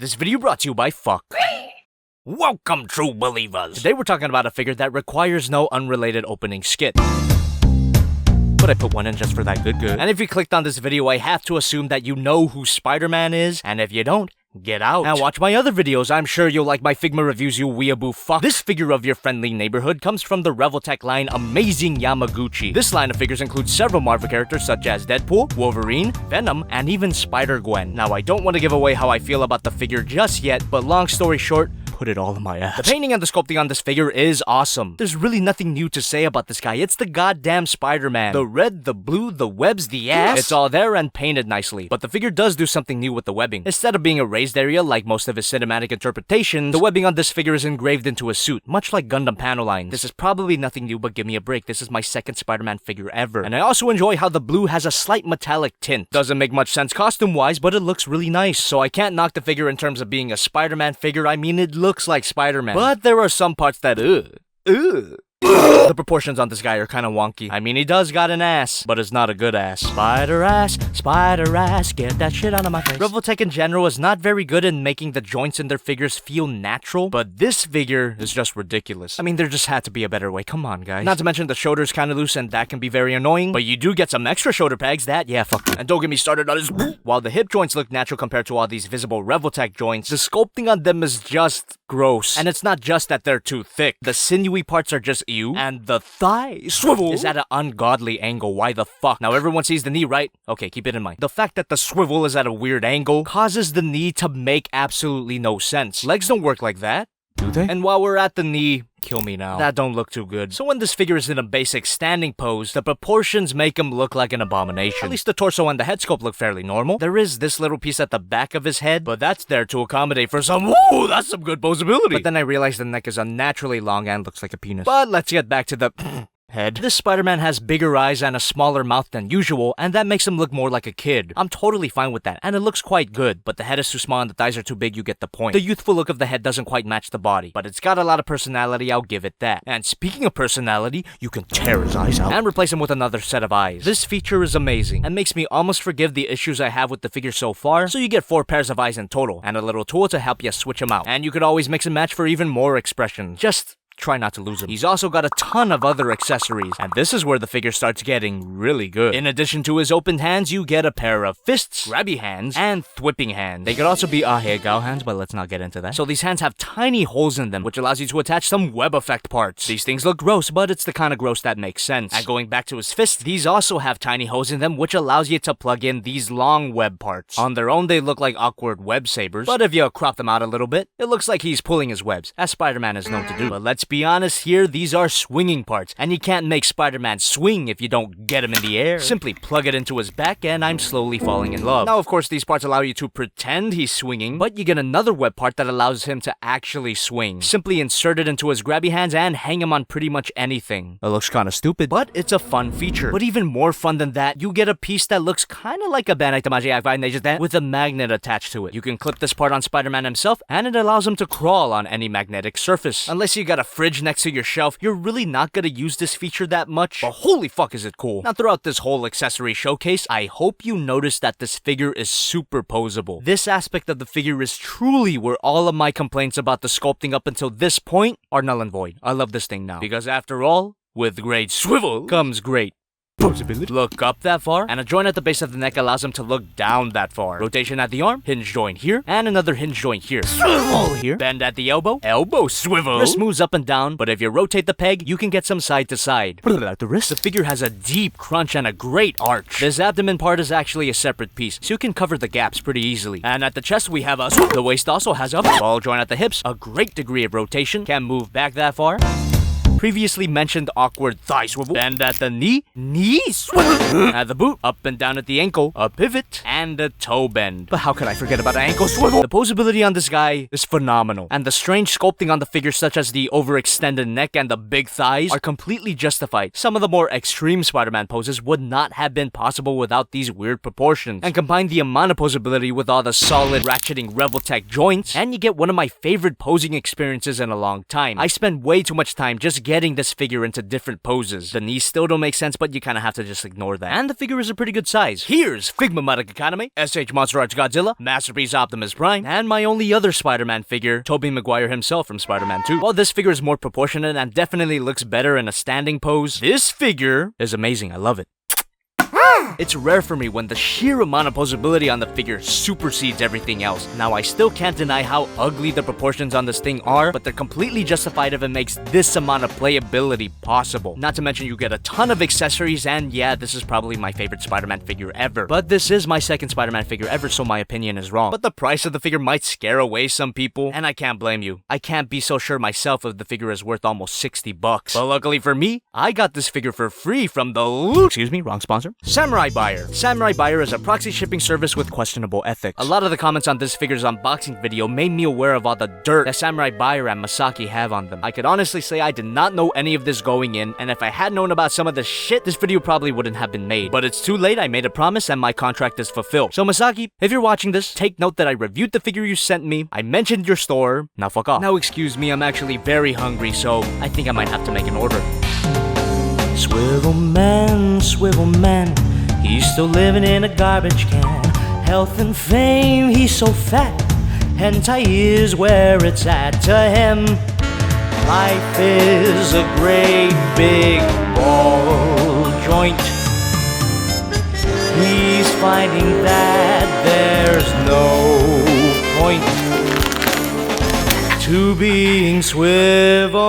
This video brought to you by Fuck. Welcome, true believers! Today we're talking about a figure that requires no unrelated opening skit. But I put one in just for that good. And if you clicked on this video, I have to assume that you know who Spider-Man is, and if you don't, get out. Now watch my other videos. I'm sure you'll like my Figma reviews, you weeaboo fuck. This figure of your friendly neighborhood comes from the Revoltech line Amazing Yamaguchi. This line of figures includes several Marvel characters such as Deadpool, Wolverine, Venom, and even Spider-Gwen. Now I don't want to give away how I feel about the figure just yet, but long story short, put it all in my ass. The painting and the sculpting on this figure is awesome. There's really nothing new to say about this guy. It's the goddamn Spider-Man. The red, the blue, the webs, the ass, it's all there and painted nicely. But the figure does do something new with the webbing. Instead of being a raised area like most of his cinematic interpretations, the webbing on this figure is engraved into his suit, much like Gundam panel lines. This is probably nothing new, but give me a break. This is my second Spider-Man figure ever. And I also enjoy how the blue has a slight metallic tint. Doesn't make much sense costume-wise, but it looks really nice. So I can't knock the figure in terms of being a Spider-Man figure. I mean, it looks like Spider-Man. But there are some parts that, The proportions on this guy are kinda wonky. I mean, he does got an ass, but it's not a good ass. Spider ass, get that shit out of my face. Revoltech in general is not very good in making the joints in their figures feel natural, but this figure is just ridiculous. I mean, there just had to be a better way. Come on, guys. Not to mention the shoulder's kinda loose and that can be very annoying, but you do get some extra shoulder pegs that, yeah, fuck. And don't get me started on his While the hip joints look natural compared to all these visible Revoltech joints, the sculpting on them is just gross. And it's not just that they're too thick. The sinewy parts are just ew, and the thigh swivel is at an ungodly angle. Why the fuck? Now everyone sees the knee, right? Okay, keep it in mind. The fact that the swivel is at a weird angle causes the knee to make absolutely no sense. Legs don't work like that, do they? And while we're at the knee, kill me now. That don't look too good. So when this figure is in a basic standing pose, the proportions make him look like an abomination. At least the torso and the head sculpt look fairly normal. There is this little piece at the back of his head, but that's there to accommodate for some, woo, that's some good posability. But then I realized the neck is unnaturally long and looks like a penis. But let's get back to the head. This Spider-Man has bigger eyes and a smaller mouth than usual, and that makes him look more like a kid. I'm totally fine with that, and it looks quite good, but the head is too small and the thighs are too big, you get the point. The youthful look of the head doesn't quite match the body, but it's got a lot of personality, I'll give it that. And speaking of personality, you can tear his eyes out and replace him with another set of eyes. This feature is amazing, and makes me almost forgive the issues I have with the figure so far, so you get 4 pairs of eyes in total, and a little tool to help you switch them out. And you could always mix and match for even more expression. Just try not to lose him. He's also got a ton of other accessories, and this is where the figure starts getting really good. In addition to his open hands, you get a pair of fists, grabby hands, and thwipping hands. They could also be ahegao hands, but let's not get into that. So these hands have tiny holes in them, which allows you to attach some web effect parts. These things look gross, but it's the kind of gross that makes sense. And going back to his fists, these also have tiny holes in them, which allows you to plug in these long web parts. On their own, they look like awkward web sabers, but if you crop them out a little bit, it looks like he's pulling his webs, as Spider-Man is known to do. But let's be honest here, these are swinging parts, and you can't make Spider-Man swing if you don't get him in the air. Simply plug it into his back, and I'm slowly falling in love. Now, of course, these parts allow you to pretend he's swinging, but you get another web part that allows him to actually swing. Simply insert it into his grabby hands and hang him on pretty much anything. It looks kinda stupid, but it's a fun feature. But even more fun than that, you get a piece that looks kinda like a Bandai Tamaji with a magnet attached to it. You can clip this part on Spider-Man himself, and it allows him to crawl on any magnetic surface. Unless you got a fridge next to your shelf, you're really not gonna use this feature that much, but holy fuck is it cool. Now throughout this whole accessory showcase, I hope you notice that this figure is super posable. This aspect of the figure is truly where all of my complaints about the sculpting up until this point are null and void. I love this thing now, because after all, with great swivel comes great posability. Look up that far, and a joint at the base of the neck allows him to look down that far. Rotation at the arm, hinge joint here, and another hinge joint here. Swivel here. Bend at the elbow, elbow swivel. Wrist moves up and down, but if you rotate the peg, you can get some side to side. At the wrist, the figure has a deep crunch and a great arch. This abdomen part is actually a separate piece, so you can cover the gaps pretty easily. And at the chest, we have a The waist also has a ball joint at the hips, a great degree of rotation, can move back that far. Previously mentioned awkward thigh swivel, bend at the knee swivel, at the boot, up and down at the ankle, a pivot, and a toe bend. But how could I forget about an ankle swivel? The posability on this guy is phenomenal, and the strange sculpting on the figure such as the overextended neck and the big thighs are completely justified. Some of the more extreme Spider-Man poses would not have been possible without these weird proportions. And combine the amount of posability with all the solid ratcheting Revoltech joints, and you get one of my favorite posing experiences in a long time. I spend way too much time just getting getting this figure into different poses. The knees still don't make sense, but you kind of have to just ignore that. And the figure is a pretty good size. Here's Figma Madoka Academy, SH Monster Arch Godzilla, Masterpiece Optimus Prime, and my only other Spider-Man figure, Tobey Maguire himself from Spider-Man 2. While this figure is more proportionate and definitely looks better in a standing pose, this figure is amazing. I love it. It's rare for me when the sheer amount of posability on the figure supersedes everything else. Now, I still can't deny how ugly the proportions on this thing are, but they're completely justified if it makes this amount of playability possible. Not to mention you get a ton of accessories, and yeah, this is probably my favorite Spider-Man figure ever. But this is my second Spider-Man figure ever, so my opinion is wrong. But the price of the figure might scare away some people, and I can't blame you. I can't be so sure myself if the figure is worth almost 60 bucks. But luckily for me, I got this figure for free from the excuse me, wrong sponsor. Samurai Buyer. Samurai Buyer is a proxy shipping service with questionable ethics. A lot of the comments on this figure's unboxing video made me aware of all the dirt that Samurai Buyer and Masaki have on them. I could honestly say I did not know any of this going in, and if I had known about some of the shit, this video probably wouldn't have been made. But it's too late, I made a promise and my contract is fulfilled. So Masaki, if you're watching this, take note that I reviewed the figure you sent me, I mentioned your store, now fuck off. Now excuse me, I'm actually very hungry, so I think I might have to make an order. Swivel-Man, Swivel-Man, he's still living in a garbage can. Health and fame, he's so fat. Hentai is where it's at to him. Life is a great big ball joint. He's finding that there's no point to being Swivel-Man.